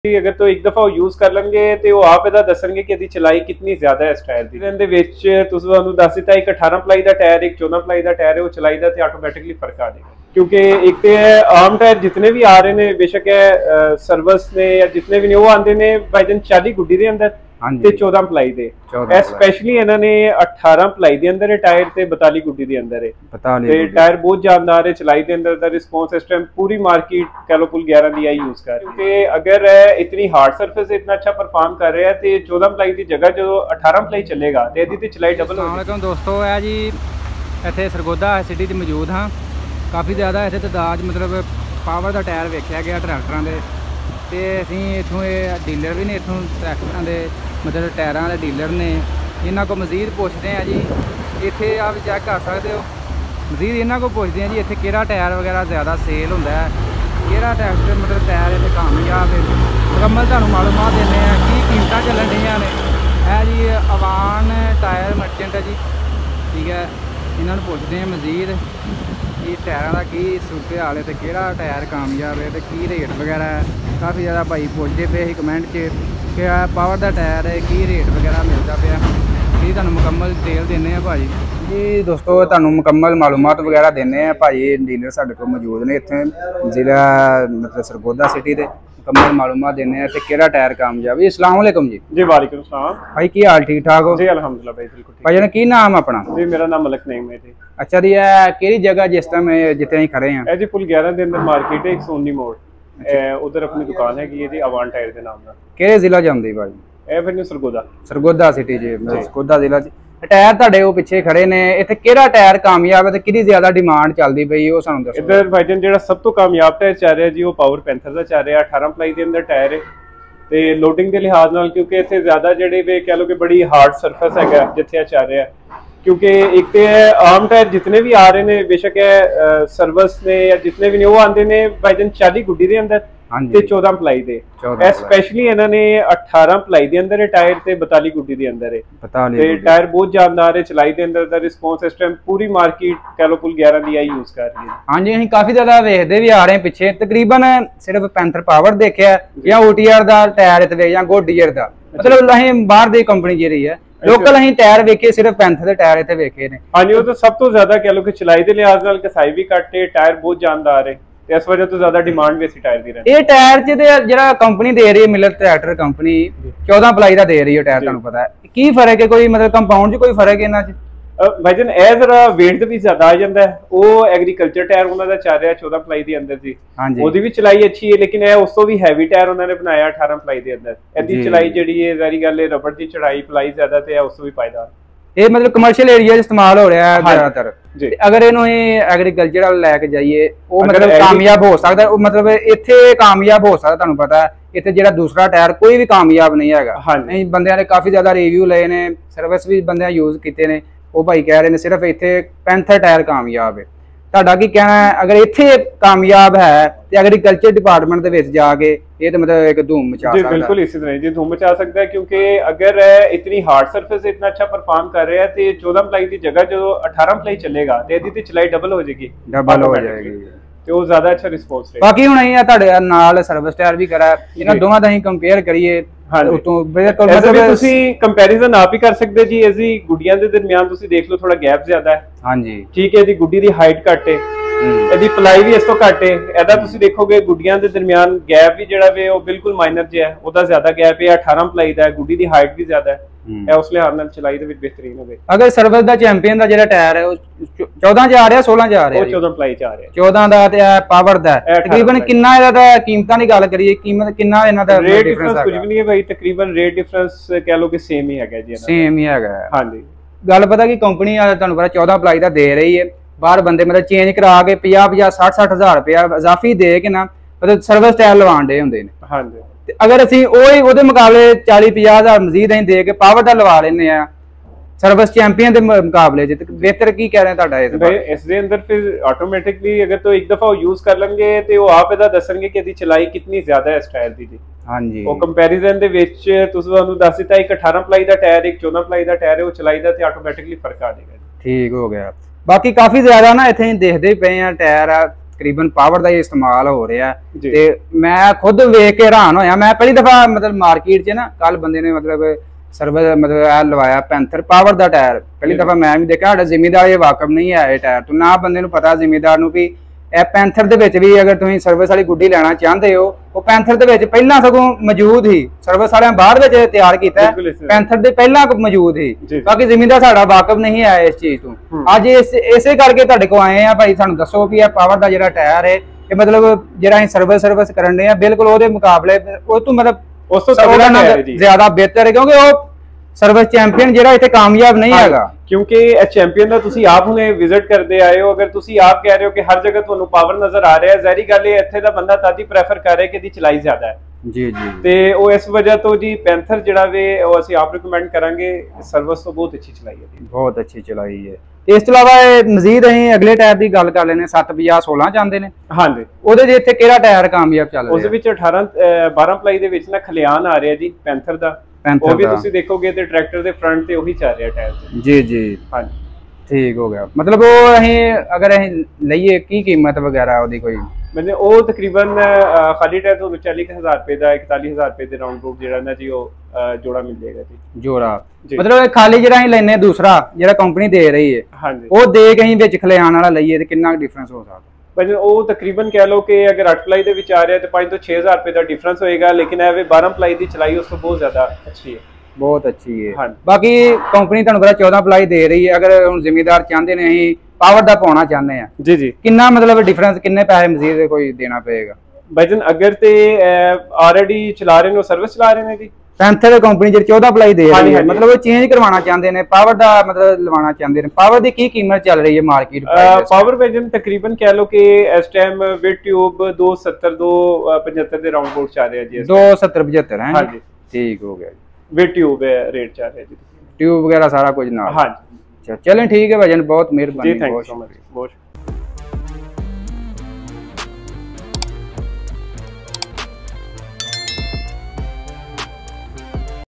अगर तो एक दफा यूज कर लेंगे तो वो आप ਇਹਦਾ ਦੱਸਣਗੇ ਕਿ ਇਹਦੀ ਚਲਾਈ ਕਿੰਨੀ ਜ਼ਿਆਦਾ ਹੈ ਇਸ ਟਾਇਰ ਦੀ। ਇਹਦੇ ਵਿੱਚ ਤੁਸੀਂ ਤੁਹਾਨੂੰ ਦੱਸ ਦਿੱਤਾ ਇੱਕ 18 ਪਲਾਈ ਦਾ ਟਾਇਰ ਇੱਕ 14 ਪਲਾਈ ਦਾ ਟਾਇਰ ਹੈ, ਉਹ ਚਲਾਈ ਦਾ ਤੇ ਆਟੋਮੈਟਿਕਲੀ ਫਰਕ ਆ ਜਾਏਗਾ। क्योंकि एक तो आम टायर जितने भी आ रहे हैं बेशक है सर्विस ने या जितने भी ने वो आते हैं बाई चांस 40 गुड्डी के अंदर ते 14 पलाई दे स्पेशली इन्होंने 18 पलाई के अंदर है टायर ते 42 गुड्डी के अंदर है ते टायर बहुत जानदार है। चलाई के अंदर दा रिस्पांस इस टाइम पूरी मार्केट कह लो कुल 11 DI यूज कर रही है। क्योंकि अगर इतनी हार्ड सरफेस इतना अच्छा परफॉर्म कर रहा है तो 14 पलाई की जगह जो 18 पलाई चलेगा तो इसकी चलाई डबल हो जाएगी। दोस्तों है जी इतने सरगोदा सिटी से मौजूद हाँ, काफ़ी ज़्यादा इतने तादाद मतलब पावर का टायर वेख्या गया ट्रैक्टरों के तो असी इतों डीलर भी ने इतों ट्रैक्टरों के मतलब टायरों के डीलर ने इन्हों को मजीद पूछते हैं जी इतने आप चेक कर सकते हो। मजीद इन्हों को पूछते हैं जी इतने किहड़ा टायर वगैरह ज़्यादा सेल होंदा है, किहड़ा ट्रैक्टर मतलब टायर इतने कामयाब है, मुकम्मल तुहानूं मालूमात देने हैं की कीमतां चलन रही ने। है जी अवान टायर मर्चेंट है जी, ठीक है। इन्होंने पूछते हैं मजीद कि टायरों का की सूरत हाल है तो किहड़ा टायर कामयाब है तो की रेट वगैरह है। काफ़ी ज़्यादा भाई पूछते पे ही कमेंट च कि पावर का टायर है की रेट वगैरह मिलता पाया जी, तुहानूं मुकम्मल डिटेल देने हैं भाई जी। दोस्तों तुहानूं मुकम्मल मालूमात वगैरह देने हैं भाई, डीलर साडे कोल मौजूद ने इत्थे जिला मतलब सरगोदा सिटी दे मुकम्मल मालूमात देने हैं ते किहड़ा टायर कामयाब। जी अस्सलाम वालेकुम जी। जी वालेकुम सलाम भाई, की हाल ठीक ठाक हो जी? अल्हम्दुलिल्लाह भाई बिल्कुल ठीक। भाई की नाम अपना? जी मेरा नाम मलक नईम है जी। अच्छा जी केड़ी जगह जिस टाइम जितने ही खड़े हैं? जी पुल 11 के अंदर मार्केट है एक सोनी मोड़, उधर अपनी दुकान है कि जी अवान टायर के नाम ना। किहड़े जिला जांदी भाई? फिर सरगोदा सरगोदा सिटी जी सरगोदा जिला च। टायर तुहाडे वो पिछे खड़े ने, इत्थे किहड़ा टायर कामयाब है ते किहदी ज्यादा डिमांड चलदी पई ओ सानूं दस्सो। इधर भाईजान जेड़ा सब तो कामयाब टायर चल रहा जी वो पावर पैंथर दा चल रहा 18 पलाई के अंदर टायर है ते लोडिंग के लिहाज नाल क्योंकि इत्थे ज्यादा जेड़े वे कह लो कि बड़ी हार्ड सरफेस है जिथे चल रहा है। क्योंकि एक तो आम टायर जितने भी आ रहे हैं बेशक है सर्विस ने या जितने भी ने वो आते हैं बाई चांस 40 गुड्डी के अंदर ते 14 पलाई दे स्पेशली इन्होंने 18 पलाई के अंदर है टायर ते 42 गुड्डी के अंदर है ते टायर बहुत जानदार है। चलाई के अंदर दा रिस्पांस इस टाइम पूरी मार्केट कह लो कुल 11 DI यूज कर रही है। हाँ जी असीं काफी ज्यादा वेखदे भी आ रहे हैं पिछे, तकरीबन सिर्फ पैंथर पावर देखिया या OTR दा टायर इत्थे या गोडीयर दा, मतलब असीं बाहर दी कंपनी जेहड़ी है लोकल असीं टायर वेखे सिर्फ पैंथर दे टायर इत्थे वेखे ने। हाँ जी वो तो सब तो ज्यादा कह लो कि चलाई के लिहाज नाल कसाई भी घट है, टायर बहुत जानदार है ते इस वजह तो ज्यादा डिमांड भी इसी टायर दी रही है। ये टायर च ते जेड़ा कंपनी दे रही है मिलर ट्रैक्टर कंपनी 14 पलाई दा दे रही है टायर, तुहानूं पता है की फर्क है कोई मतलब कंपाउंड च कोई फर्क है इन्हां च? भाईजान ए जरा वेट भी ज्यादा आ जाता है, वो एग्रीकल्चर टायर उन्होंने चल रहा 14 पलाई के अंदर जी, ओदी भी चलाई अच्छी है लेकिन उस तो भी हैवी टायर उन्होंने बनाया 18 पलाई के अंदर। एदी चलाई जी है जारी गल है रबड़ की चढ़ाई पलाई ज्यादा ते उस तो भी पायदार ये मतलब कमर्शियल एरिया इस्तेमाल हो रहा है ज्यादातर। अगर इन्हों एग्रीकल्चर वाल लैके जाइए वो मतलब कामयाब हो सकता है, मतलब इत्थे कामयाब हो सकता, तुहानूं पता है इत्थे जेड़ा दूसरा टायर कोई भी कामयाब नहीं है। नहीं बंदियां ने काफी ज्यादा रिव्यू लए ने, सर्विस भी बंदियां यूज कीते ने, वो भाई कह रहे हैं सिर्फ इत्थे पैंथर टायर कामयाब है। तुहाडा की कहना है अगर इत्थे कामयाब है तो एग्रीकल्चर डिपार्टमेंट दे विच जाके ये तो मतलब एक धूम मचा सकता है? बिल्कुल इसी तरह जी धूम मचा सकता है। क्योंकि अगर इतनी हार्ड सरफेस इतना अच्छा परफॉर्म कर रहा है तो 14 पलाई की जगह जो 18 पलाई चलेगा तो इसकी चलाई डबल हो जाएगी, डबल हो जाएगी तो वो ज्यादा अच्छा रिस्पांस रहेगा। बाकी हुण अहीं तुहाडे नाल सर्विस टायर भी करा इन्हां दोवां दा अहीं कंपेयर करिए कंपैरिजन आप ही कर सकते जी। ऐसी गुड्डियां दे दरमियान तुसी देख लो थोड़ा गैप ज्यादा है। हाँ जी ठीक है जी, गुड्डी दी हाइट घट है, ਇਹਦੀ ਪਲਾਈ ਵੀ ਇਸ ਤੋਂ ਘੱਟ ਹੈ। ਇਹਦਾ ਤੁਸੀਂ ਦੇਖੋਗੇ ਗੁੱਡੀਆਂ ਦੇ ਦਰਮਿਆਨ ਗੈਪ ਵੀ ਜਿਹੜਾ ਵੇ ਉਹ ਬਿਲਕੁਲ ਮਾਈਨਰ ਜਿਹਾ ਹੈ, ਉਹਦਾ ਜ਼ਿਆਦਾ ਗੈਪ ਹੈ 18 ਪਲਾਈ ਦਾ ਹੈ, ਗੁੱਡੀ ਦੀ ਹਾਈਟ ਵੀ ਜ਼ਿਆਦਾ ਹੈ, ਇਹ ਉਸ ਲਿਹਾਜ਼ ਨਾਲ ਚਲਾਈ ਦੇ ਵਿੱਚ ਬਿਹਤਰੀਨ ਹੋਵੇ। ਅਗਰ ਸਰਵਿਸ ਦਾ ਚੈਂਪੀਅਨ ਦਾ ਜਿਹੜਾ ਟਾਇਰ ਹੈ ਉਹ 14 ਚ ਆ ਰਿਹਾ 16 ਚ ਆ ਰਿਹਾ? ਉਹ 14 ਪਲਾਈ ਚ ਆ ਰਿਹਾ। 14 ਦਾ ਤੇ ਪਾਵਰ ਦਾ ਤਕਰੀਬਨ ਕਿੰਨਾ ਇਹਦਾ ਦਾ ਕੀਮਤਾਂ ਦੀ ਗੱਲ ਕਰੀਏ ਕੀਮਤ ਕਿੰਨਾ ਇਹਨਾਂ ਦਾ ਰੇਟ ਡਿਫਰੈਂਸ ਕੁਝ ਵੀ ਨਹੀਂ ਹੈ ਭਾਈ, ਤਕਰੀਬਨ ਰੇਟ ਡਿਫਰੈਂਸ ਕਹਿ ਲਓ ਕਿ ਸੇਮ ਹੀ ਹੈਗਾ ਜੀ, ਸੇਮ ਹੀ ਹੈਗਾ। ਹਾਂਜੀ ਗੱਲ ਪਤਾ ਕਿ ਕੰਪਨੀ ਆ ਤੁਹਾਨੂੰ ਪਤਾ 14 ਪਲਾਈ ਦਾ ਦੇ ਰਹੀ ਹੈ, बाहर बंदे मतलब चेंज करा के 50-60 हज़ार रुपया इजाफी दे के ना मतलब सर्विस टायर लवाण दे हुंदे ने। हाँ जी अगर असीं ओही ओहदे मुकाबले 40-50 हज़ार मजीद असीं दे के पावर दा लवा लैने आ सर्विस चैंपियन के मुकाबले च बेहतर की कह रहे हैं तुहाडा इस दे अंदर फिर ऑटोमेटिकली अगर तो एक दफा यूज कर लेंगे तो वो आप ਇਹਦਾ ਦੱਸਣਗੇ ਕਿ ਇਹਦੀ ਚਲਾਈ ਕਿੰਨੀ ਜ਼ਿਆਦਾ ਹੈ ਇਸ ਟਾਇਰ ਦੀ ਜੀ। ਹਾਂਜੀ ਉਹ ਕੰਪੈਰੀਜ਼ਨ ਦੇ ਵਿੱਚ ਤੁਸੀਂ ਤੁਹਾਨੂੰ ਦੱਸ ਦਿੱਤਾ ਇੱਕ 18 ਪਲਾਈ ਦਾ ਟਾਇਰ ਇੱਕ 14 ਪਲਾਈ ਦਾ ਟਾਇਰ ਹੈ, ਉਹ ਚਲਾਈ ਦਾ ਤੇ ਆਟੋਮੈਟਿਕਲੀ ਫਰਕ ਆ ਜਾਏਗਾ। ठीक हो गया। बाकी काफी ज्यादा ना इत्थे देखदे पे हैं टायर ਤਕਰੀਬਨ ਪਾਵਰ ਦਾ ਹੀ ਇਸਤੇਮਾਲ ਹੋ ਰਿਹਾ ਜੀ। ਤੇ ਮੈਂ ਖੁਦ ਵੇਖ ਕੇ ਹੈਰਾਨ ਹੋਇਆ। ਮੈਂ ਪਹਿਲੀ ਦਫਾ ਮਤਲਬ ਮਾਰਕੀਟ 'ਚ ਨਾ ਕੱਲ ਬੰਦੇ ਨੇ ਮਤਲਬ ਸਰਵਿਸ ਮਤਲਬ ਇਹ ਲਵਾਇਆ ਪੈਂਥਰ ਪਾਵਰ ਦਾ ਟਾਇਰ, ਪਹਿਲੀ ਦਫਾ ਮੈਂ ਵੀ ਦੇਖਿਆ। ਸਾਡਾ ਜ਼ਿਮੀਦਾਰ ਇਹ ਵਾਕਫ ਨਹੀਂ ਹੈ ਇਹ ਟਾਇਰ ਤੋਂ, ਨਾ ਬੰਦੇ ਨੂੰ ਪਤਾ ਜ਼ਿਮੀਦਾਰ ਨੂੰ ਵੀ ਇਹ ਪੈਂਥਰ ਦੇ ਵਿੱਚ ਵੀ ਅਗਰ ਤੁਸੀਂ ਸਰਵਿਸ ਵਾਲੀ ਗੁੱਡੀ ਲੈਣਾ ਚਾਹੁੰਦੇ ਹੋ, ਉਹ ਪੈਂਥਰ ਦੇ ਵਿੱਚ ਪਹਿਲਾਂ ਸਗੋਂ ਮੌਜੂਦ ਹੀ, ਸਰਵਿਸ ਵਾਲਿਆਂ ਬਾਅਦ ਵਿੱਚ ਤਿਆਰ ਕੀਤਾ, ਪੈਂਥਰ ਦੇ ਪਹਿਲਾਂ ਮੌਜੂਦ ਹੀ। ਬਾਕੀ ਜ਼ਿਮੀਦਾਰ ਸਾਡਾ ਵਾਕਫ ਨਹੀਂ ਹੈ ਇਸ ਚੀਜ਼ ਤੋਂ। ਅੱਜ ਇਸੇ ਕਰਕੇ ਤੁਹਾਡੇ ਕੋਲ ਆਏ ਆ ਭਾਈ, ਸਾਨੂੰ ਦੱਸੋ ਵੀ ਇਹ ਪਾਵਰ ਦਾ ਜਿਹੜਾ ਟਾਇਰ ਹੈ ਇਹ ਮਤਲਬ ਜਿਹੜਾ ਅਸੀਂ ਸਰਵਿਸ ਕਰਨ ਦੇ ਆ ਬਿਲਕੁਲ ਉਹਦੇ ਮੁਕਾਬਲੇ ਉਹ ਤੋਂ ਮਤਲਬ ਉਸ ਤੋਂ ਜ਼ਿਆਦਾ ਬਿਹਤਰ ਹੈ, ਕਿਉਂਕਿ ਉਹ ਸਰਵਿਸ ਚੈਂਪੀਅਨ ਜਿਹੜਾ ਇੱਥੇ ਕਾਮਯਾਬ ਨਹੀਂ ਹੈਗਾ। ਕਿਉਂਕਿ ਇਹ ਚੈਂਪੀਅਨ ਦਾ ਤੁਸੀਂ ਆਪ ਹੁਣੇ ਵਿਜ਼ਿਟ ਕਰਦੇ ਆਏ ਹੋ, ਅਗਰ ਤੁਸੀਂ ਆਪ ਕਹਿ ਰਹੇ ਹੋ ਕਿ ਹਰ ਜਗ੍ਹਾ ਤੁਹਾਨੂੰ ਪਾਵਰ ਨਜ਼ਰ ਆ ਰਿਹਾ ਹੈ, ਜ਼ਾਹਿਰੀ ਗੱਲ ਹੈ ਇੱਥੇ ਦਾ ਬੰਦਾ ਤਾਂ ਹੀ ਪ੍ਰੈਫਰ ਕਰ ਰਿਹਾ ਕਿ ਇਹਦੀ ਚਲਾਈ ਜ਼ਿਆਦਾ ਹੈ। ਜੀ ਜੀ। ਤੇ ਉਹ ਇਸ ਵਜ੍ਹਾ ਤੋਂ ਜੀ ਪੈਂਥਰ ਜਿਹੜਾ ਵੇ ਉਹ ਅਸੀਂ ਆਪ ਰਿਕਮੈਂਡ ਕਰਾਂਗੇ, ਸਰਵਿਸ ਤੋਂ ਬਹੁਤ ਅੱਛੀ ਚਲਾਈ ਹੈ, ਬਹੁਤ ਅੱਛੀ ਚਲਾਈ ਹੈ। ਤੇ ਇਸ ਤੋਂ ਇਲਾਵਾ ਮਜ਼ੀਦ ਅਸੀਂ ਅਗਲੇ ਟਾਇਰ ਦੀ ਗੱਲ ਕਰ ਲੈਨੇ 750 16 ਚਾਹੁੰਦੇ ਨੇ। ਹਾਂਜੀ, ਉਹਦੇ ਜੇ ਇੱਥੇ ਕਿਹੜਾ ਟਾਇਰ ਕਾਮਯਾਬ ਚੱਲ ਰਿਹਾ? ਉਸ ਵਿੱਚ 12 ਪਲਾਈ ਦੇ ਵਿੱਚ ਨਾ ਖਲਿਆਨ ਆ ਰਿਹਾ ਜੀ ਪੈਂਥਰ ਦਾ, ਉਹ ਵੀ ਤੁਸੀਂ ਦੇਖੋਗੇ ਤੇ ਟਰੈਕਟਰ ਦੇ ਫਰੰਟ ਤੇ ਉਹੀ ਚੱਲ ਰਿਹਾ ਟਾਇਰ। ਜੀ ਜੀ ਹਾਂਜੀ, ਠੀਕ ਹੋ ਗਿਆ। ਮਤਲਬ ਉਹ ਅਸੀਂ ਅਗਰ ਅਸੀਂ ਲਈਏ ਕੀ ਕੀਮਤ ਵਗੈਰਾ ਉਹਦੀ ਕੋਈ? मैंने वो तकरीबन खाली टायर तो 40,000 रुपए का 41,000 रुपए ਦੇ ਰਾਉਂਡ ਰੂਟ ਜਿਹੜਾ ਨਾ ਜੀ ਉਹ ਜੋੜਾ ਮਿਲ ਜਾਏਗਾ ਜੀ। ਜੋੜਾ ਮਤਲਬ ਖਾਲੀ ਜਿਹੜਾ ਅਸੀਂ ਲੈਨੇ ਦੂਸਰਾ ਜਿਹੜਾ ਕੰਪਨੀ ਦੇ ਰਹੀ ਹੈ, ਹਾਂਜੀ, ਉਹ ਦੇ ਕੇ ਅਸੀਂ ਵਿੱਚ ਖਲਿਆਣ ਵਾਲਾ ਲਈਏ ਤੇ ਕਿੰਨਾ ਡਿਫਰੈਂਸ ਹੋ ਸਕਦਾ? ਭਾਜੀ ਉਹ ਤਕਰੀਬਨ ਕਹਿ ਲਓ ਕਿ ਅਗਰ 8 ਪਲਾਈ ਦੇ ਵਿੱਚ ਆ ਰਿਹਾ ਤੇ 5 ਤੋਂ 6,000 ਰੁਪਏ ਦਾ ਡਿਫਰੈਂਸ ਹੋਏਗਾ, ਲੇਕਿਨ ਐਵੇਂ 12 ਪਲਾਈ ਦੀ ਚਲਾਈ ਉਸ ਤੋਂ ਬਹੁਤ ਜ਼ਿਆਦਾ ਅੱਛੀ ਹੈ, ਬਹੁਤ ਅੱਛੀ ਹੈ। ਬਾਕੀ ਕੰਪਨੀ ਤੁਹਾਨੂੰ ਪਤਾ 14 ਪਲਾਈ ਦੇ ਰਹੀ ਹੈ। ਅਗਰ ਹੁਣ ਜ਼ਿਮੀਦਾਰ ਚਾਹੁੰਦੇ ਨੇ ਅਸੀਂ ਪਾਵਰ ਦਾ ਪਾਉਣਾ ਚਾਹੁੰਦੇ ਆ ਜੀ ਜੀ, ਕਿੰਨਾ ਮਤਲਬ ਡਿਫਰੈਂਸ ਕਿੰਨੇ ਪੈਸੇ ਮਜ਼ੀਦ ਕੋਈ ਦੇਣਾ ਪਏਗਾ? ਭਾਜਨ ਅਗਰ ਤੇ ਆਲਰੇਡੀ ਚਲਾ ਰਹੇ ਨੇ ਸਰਵਿਸ ਚਲਾ ਰਹੇ ਨੇ ਜੀ ਪੈਂਥਰ ਕੰਪਨੀ ਜਿਹੜੀ 14 ਪਲਾਈ ਦੇ ਰਹੀ ਹੈ, ਮਤਲਬ ਉਹ ਚੇਂਜ ਕਰਵਾਉਣਾ ਚਾਹੁੰਦੇ ਨੇ, ਪਾਵਰ ਦਾ ਮਤਲਬ ਲਵਾਉਣਾ ਚਾਹੁੰਦੇ ਨੇ, ਪਾਵਰ ਦੀ ਕੀ ਕੀਮਤ ਚੱਲ ਰਹੀ ਹੈ ਮਾਰਕੀਟ? ਪਾਵਰ ਭਾਜਨ ਤਕਰੀਬਨ ਕਹਿ ਲਓ ਕਿ ਇਸ ਟਾਈਮ ਵਿਦ ਟਿਊਬ 270 275 ਦੇ ਰਾਉਂਡ ਬੋਰਡ ਚੱਲ ਰਿਹਾ ਜੀ। 270 75 ਹੈ? ਹਾਂਜੀ, ਠੀਕ ਹੋ ਗਿਆ ਜੀ। ਵਿਦ ਟਿਊਬ ਰੇਟ ਚੱਲ ਰਿਹਾ ਜੀ, ਟਿਊਬ ਵਗੈਰਾ ਸਾਰਾ ਕੁਝ ਨਾਲ? ਹਾਂਜੀ। चलें ठीक है भाईजान, बहुत मेहरबानी, बहुत